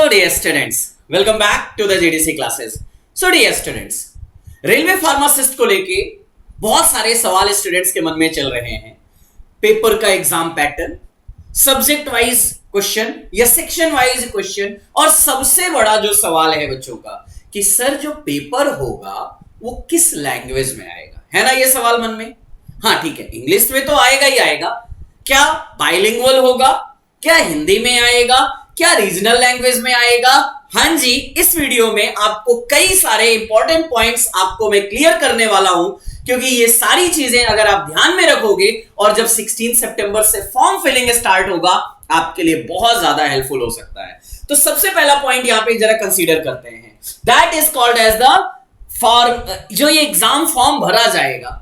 dear students, welcome back to the JDC classes. So dear students, railway pharmacist को लेके बहुत सारे सवाल स्टूडेंट्स के मन में चल रहे हैं. पेपर का exam pattern, subject wise question या सेक्शन वाइज क्वेश्चन, और सबसे बड़ा जो सवाल है बच्चों का कि सर जो पेपर होगा वो किस लैंग्वेज में आएगा, है ना ये सवाल मन में. हाँ ठीक है, इंग्लिश में तो आएगा ही आएगा. क्या बाइलिंगुअल होगा, क्या हिंदी में आएगा, क्या रीजनल लैंग्वेज में आएगा? हाँ जी, इस वीडियो में आपको कई सारे इंपॉर्टेंट पॉइंट्स आपको मैं क्लियर करने वाला हूं, क्योंकि ये सारी चीजें अगर आप ध्यान में रखोगे और जब 16 सितंबर से फॉर्म फिलिंग स्टार्ट होगा आपके लिए बहुत ज्यादा हेल्पफुल हो सकता है. तो सबसे पहला पॉइंट यहां पे जरा कंसीडर करते हैं, that is called as the form. जो ये एग्जाम फॉर्म भरा जाएगा,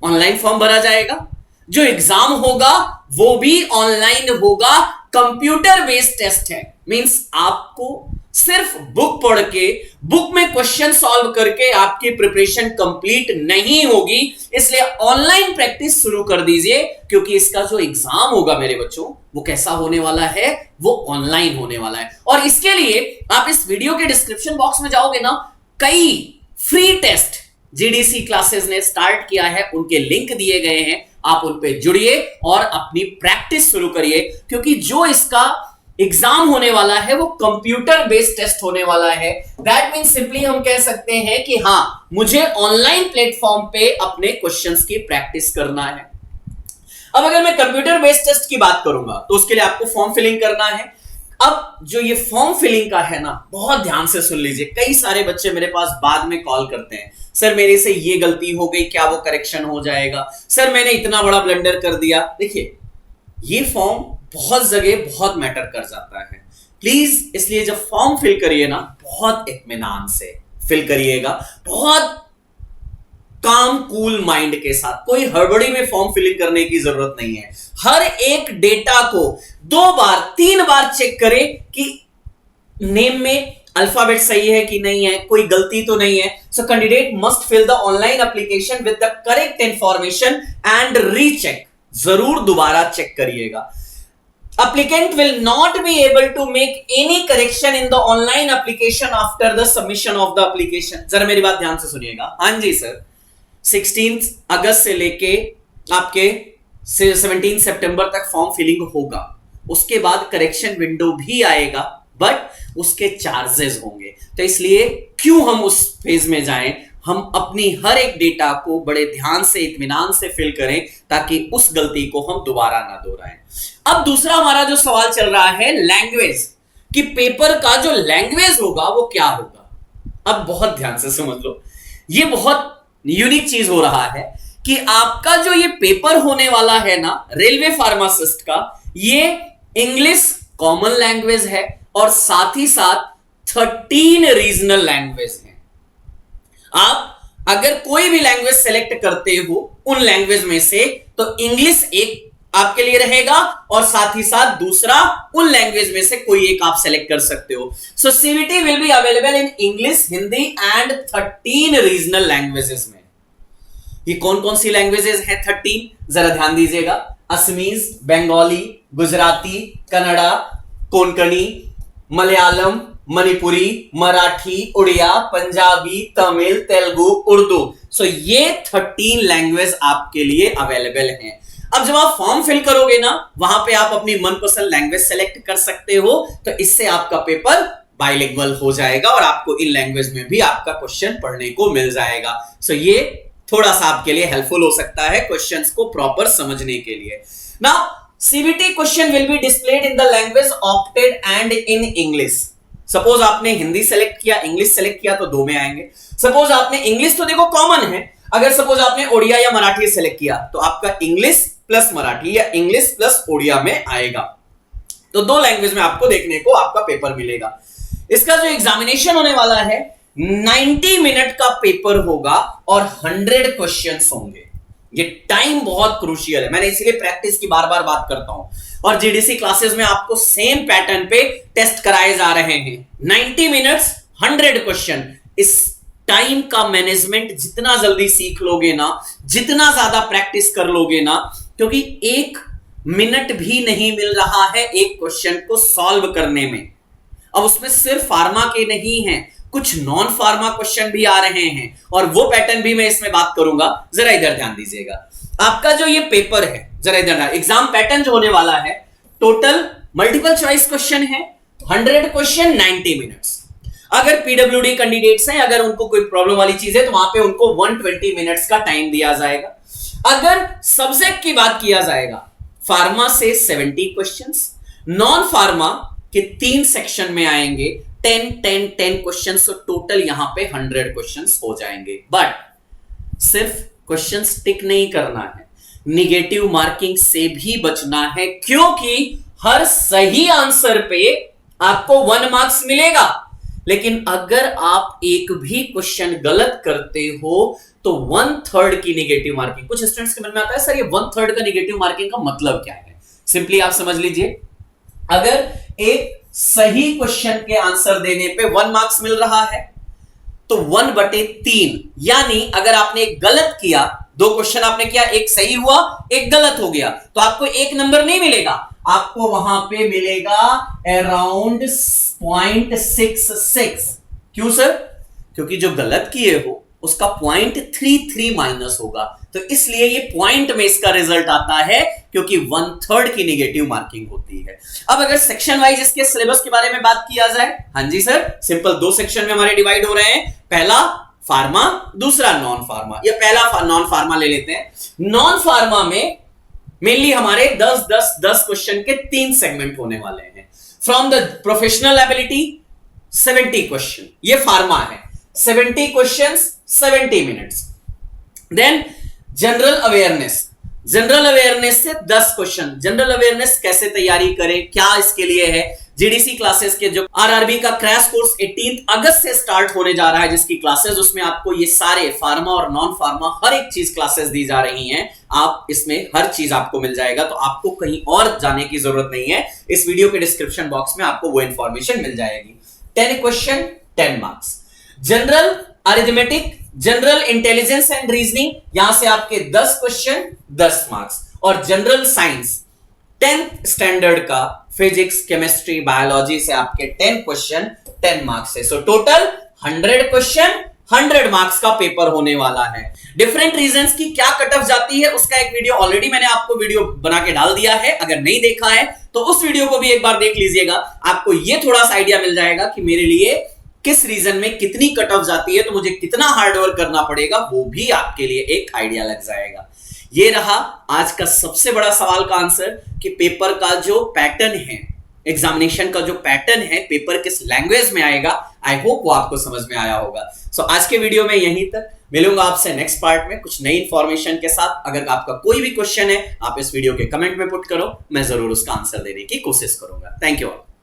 ऑनलाइन फॉर्म भरा जाएगा, जो एग्जाम होगा वो भी ऑनलाइन होगा. कंप्यूटर बेस्ड टेस्ट है, मींस आपको सिर्फ बुक पढ़ के बुक में क्वेश्चन सॉल्व करके आपकी प्रिपरेशन कंप्लीट नहीं होगी. इसलिए ऑनलाइन प्रैक्टिस शुरू कर दीजिए, क्योंकि इसका जो एग्जाम होगा मेरे बच्चों वो कैसा होने वाला है, वो ऑनलाइन होने वाला है. और इसके लिए आप इस वीडियो के डिस्क्रिप्शन बॉक्स में जाओगे ना, कई फ्री टेस्ट जीडीसी क्लासेस ने स्टार्ट किया है, उनके लिंक दिए गए हैं, आप उन पे जुड़िए और अपनी प्रैक्टिस शुरू करिए. क्योंकि जो इसका एग्जाम होने वाला है वो कंप्यूटर बेस्ड टेस्ट होने वाला है. दैट मींस सिंपली हम कह सकते हैं कि हां, मुझे ऑनलाइन प्लेटफॉर्म पे अपने क्वेश्चंस की प्रैक्टिस करना है. अब अगर मैं कंप्यूटर बेस्ड टेस्ट की बात करूंगा तो उसके लिए आपको फॉर्म फिलिंग करना है. अब जो ये फॉर्म फिलिंग का है ना, बहुत ध्यान से सुन लीजिए. कई सारे बच्चे मेरे पास बाद में कॉल करते हैं, सर मेरे से ये गलती हो गई, क्या वो करेक्शन हो जाएगा, सर मैंने इतना बड़ा ब्लंडर कर दिया. देखिए, ये फॉर्म बहुत जगह बहुत मैटर कर जाता है. प्लीज इसलिए जब फॉर्म फिल करिए ना, बहुत इत्मीनान से फिल करिएगा, बहुत काम कूल माइंड के साथ. कोई हड़बड़ी में फॉर्म फिलिंग करने की जरूरत नहीं है. हर एक डेटा को 2 बार 3 बार चेक करें कि नेम में अल्फाबेट सही है कि नहीं है, कोई गलती तो नहीं है. So candidate must fill the online application with the correct information and recheck. जरूर दोबारा चेक करिएगा. Applicant will not be able to make any correction in the online application after the submission of the application. जरा मेरी बात ध्यान से सुनिएगा. हाँ जी सर, 16 अगस्त से लेके आपके 17 सितंबर तक फॉर्म फिलिंग होगा. उसके बाद करेक्शन विंडो भी आएगा, बट उसके चार्जेस होंगे. तो इसलिए क्यों हम उस फेज में जाएं, हम अपनी हर एक डेटा को बड़े ध्यान से इत्मीनान से फिल करें, ताकि उस गलती को हम दोबारा ना दोहराएं. अब दूसरा हमारा जो सवाल चल रहा है लैंग्वेज, कि पेपर का जो लैंग्वेज होगा वो क्या होगा. अब बहुत ध्यान से समझ लो, ये बहुत यूनिक चीज हो रहा है कि आपका जो ये पेपर होने वाला है ना रेलवे फार्मासिस्ट का, ये इंग्लिश कॉमन लैंग्वेज है और साथ ही साथ 13 रीजनल लैंग्वेज है. आप अगर कोई भी लैंग्वेज सेलेक्ट करते हो उन लैंग्वेज में से, तो इंग्लिश एक आपके लिए रहेगा और साथ ही साथ दूसरा उन लैंग्वेज में से कोई एक आप सेलेक्ट कर सकते हो. So CVT will be available in English, Hindi and 13 regional languages में. ये कौन कौन सी लैंग्वेजेस हैं 13? जरा ध्यान दीजिएगा. असमीज, बंगाली, गुजराती, कन्नड़ा, कोंकणी, मलयालम, मणिपुरी, मराठी, उड़िया, पंजाबी, तमिल, तेलुगु, उर्दू. सो ये 13 लैंग्वेज आपके लिए अवेलेबल हैं. अब जब आप फॉर्म फिल करोगे ना, वहां पे आप अपनी मनपसंद लैंग्वेज सेलेक्ट कर सकते हो, तो इससे आपका पेपर बाइलिंगुअल हो जाएगा और आपको इन लैंग्वेज में भी आपका क्वेश्चन पढ़ने को मिल जाएगा. सो ये थोड़ा सा आपके लिए हेल्पफुल हो सकता है क्वेश्चंस को प्रॉपर समझने के लिए. Now CBT question will be displayed in the language opted and in English. Suppose आपने हिंदी सेलेक्ट किया, इंग्लिश सेलेक्ट किया, तो 2 में आएंगे. सपोज आपने इंग्लिश तो देखो कॉमन है, अगर सपोज आपने ओडिया या मराठी सेलेक्ट किया तो आपका इंग्लिश प्लस मराठी या इंग्लिश प्लस ओडिया में आएगा. तो 2 लैंग्वेज में आपको देखने को आपका पेपर मिलेगा. इसका जो एग्जामिनेशन होने वाला है 90 मिनट का पेपर होगा और 100 क्वेश्चंस होंगे. ये टाइम बहुत क्रूशियल है, मैंने इसीलिए प्रैक्टिस की बार बार बात करता हूं. और जीडीसी क्लासेस में आपको सेम पैटर्न पे टेस्ट कराए जा रहे हैं. 90 मिनट्स 100 क्वेश्चन. इस टाइम का मैनेजमेंट जितना जल्दी सीख लोगे ना, जितना ज्यादा प्रैक्टिस कर लोगे ना, क्योंकि 1 मिनट भी नहीं मिल रहा है एक क्वेश्चन को सॉल्व करने में. अब उसमें सिर्फ फार्मा के नहीं हैं, कुछ नॉन फार्मा क्वेश्चन भी आ रहे हैं और वो पैटर्न भी मैं इसमें बात करूंगा। जरा इधर ध्यान दीजिएगा। आपका जो ये पेपर है, जरा इधर एग्जाम पैटर्न जो होने वाला है, टोटल मल्टीपल चॉइस क्वेश्चन है, 100 क्वेश्चन 90 मिनट्स। अगर पीडब्ल्यूडी कैंडिडेट्स हैं, अगर उनको कोई प्रॉब्लम वाली चीज है तो वहां पे उनको 120 मिनट्स का टाइम दिया जाएगा। अगर सब्जेक्ट की बात किया जाएगा, फार्मा से 70 क्वेश्चंस, नॉन फार्मा के 3 सेक्शन में आएंगे 10 क्वेश्चंस, तो टोटल यहां पे 100 क्वेश्चंस हो जाएंगे। बट सिर्फ क्वेश्चंस टिक नहीं करना है, निगेटिव मार्किंग से भी बचना है, क्योंकि हर सही आंसर पे आपको 1 मार्क्स मिलेगा। लेकिन अगर आप एक भी क्वेश्चन गलत करते हो तो 1/3 की निगेटिव मार्किंग। कुछ स्टूडेंट्स के मन में आता है सर ये 1/3 का निगेटिव मार्किंग का मतलब क्या है? सिंपली आप समझ लीजिए, अगर एक सही क्वेश्चन के आंसर देने पे 1 मार्क्स मिल रहा है तो 1/3, यानी अगर आपने एक गलत किया, 2 क्वेश्चन आपने किया, एक सही हुआ एक गलत हो गया, तो आपको 1 नंबर नहीं मिलेगा, आपको वहां पे मिलेगा अराउंड 0.66। क्यों सर? क्योंकि जो गलत किए हो उसका 0.33 माइनस होगा, तो इसलिए ये पॉइंट में इसका रिजल्ट आता है, क्योंकि 1/3 की निगेटिव मार्किंग होती है। अब अगर सेक्शन वाइज इसके सिलेबस के बारे में बात किया जाए, हाँ जी सर, सिंपल 2 सेक्शन में हमारे डिवाइड हो रहे हैं, पहला फार्मा, दूसरा नॉन फार्मा। या पहला नॉन फार्मा ले लेते हैं। नॉन फार्मा में मेनली हमारे 10 क्वेश्चन के 3 सेगमेंट होने वाले हैं। From the professional ability 70 question, ये फार्मा है, 70 questions 70 minutes. Then general awareness, general awareness से 10 क्वेश्चन। जनरल अवेयरनेस कैसे तैयारी करें, क्या इसके लिए है? जीडीसी क्लासेस के जो आरआरबी का क्रैश कोर्स 18 अगस्त से स्टार्ट होने जा रहा है, जिसकी क्लासेस, उसमें आपको ये सारे फार्मा और नॉन फार्मा हर एक चीज क्लासेस दी जा रही हैं। आप इसमें हर चीज आपको मिल जाएगा, तो आपको कहीं और जाने की जरूरत नहीं है। इस वीडियो के डिस्क्रिप्शन बॉक्स में आपको वो इंफॉर्मेशन मिल जाएगी। 10 question 10 marks. General arithmetic, general intelligence and reasoning, यहां से आपके 10 क्वेश्चन 10 मार्क्स। और जनरल साइंस 10th स्टैंडर्ड का फिजिक्स, केमिस्ट्री, बायोलॉजी से आपके 10 क्वेश्चन 10 मार्क्स है। सो टोटल 100 क्वेश्चन 100 मार्क्स का पेपर होने वाला है। डिफरेंट रीजंस की क्या कट ऑफ जाती है उसका एक वीडियो ऑलरेडी मैंने आपको वीडियो बना के डाल दिया है, अगर नहीं देखा है तो उस वीडियो को भी एक बार देख लीजिएगा। आपको ये थोड़ा सा आइडिया मिल जाएगा कि मेरे लिए किस रीजन में कितनी कट ऑफ जाती है, तो मुझे कितना हार्डवर्क करना पड़ेगा, वो भी आपके लिए एक आइडिया लग जाएगा। ये रहा आज का सबसे बड़ा सवाल का आंसर कि पेपर का जो पैटर्न है, एग्जामिनेशन का जो पैटर्न है, पेपर किस लैंग्वेज में आएगा। आई होप वो आपको समझ में आया होगा। सो आज के वीडियो में यहीं तक, मिलूंगा आपसे नेक्स्ट पार्ट में कुछ नई इंफॉर्मेशन के साथ। अगर आपका कोई भी क्वेश्चन है आप इस वीडियो के कमेंट में पुट करो, मैं जरूर उसका आंसर देने की कोशिश करूंगा। Thank you all.